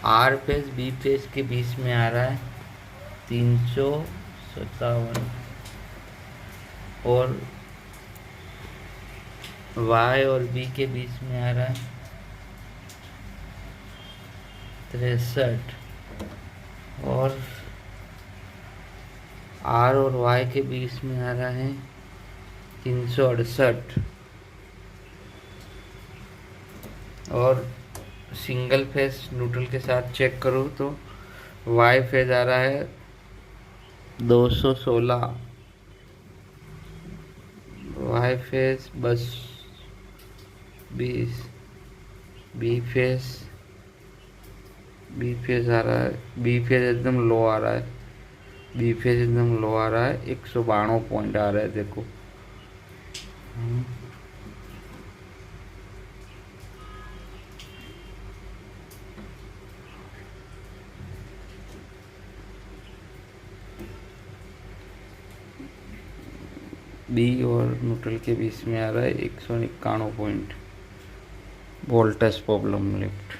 R phase B phase के बीच में आ रहा है 357, और वाई और बी के बीच में आ रहा है 63, और आर और वाई के बीच में आ रहा है 368, और सिंगल फेज न्यूट्रल के साथ चेक करूँ तो वाई फेज आ रहा है 216, वाई फेज बस 20, बी फेज आ रहा है, बी फेज एकदम लो आ रहा है, बी फेज एकदम लो आ रहा है, 192 पॉइंट आ रहा है देखो। बी और न्यूट्रल के बीच में आ रहा है 191 पॉइंट, वोल्टेज प्रॉब्लम लेफ्ट।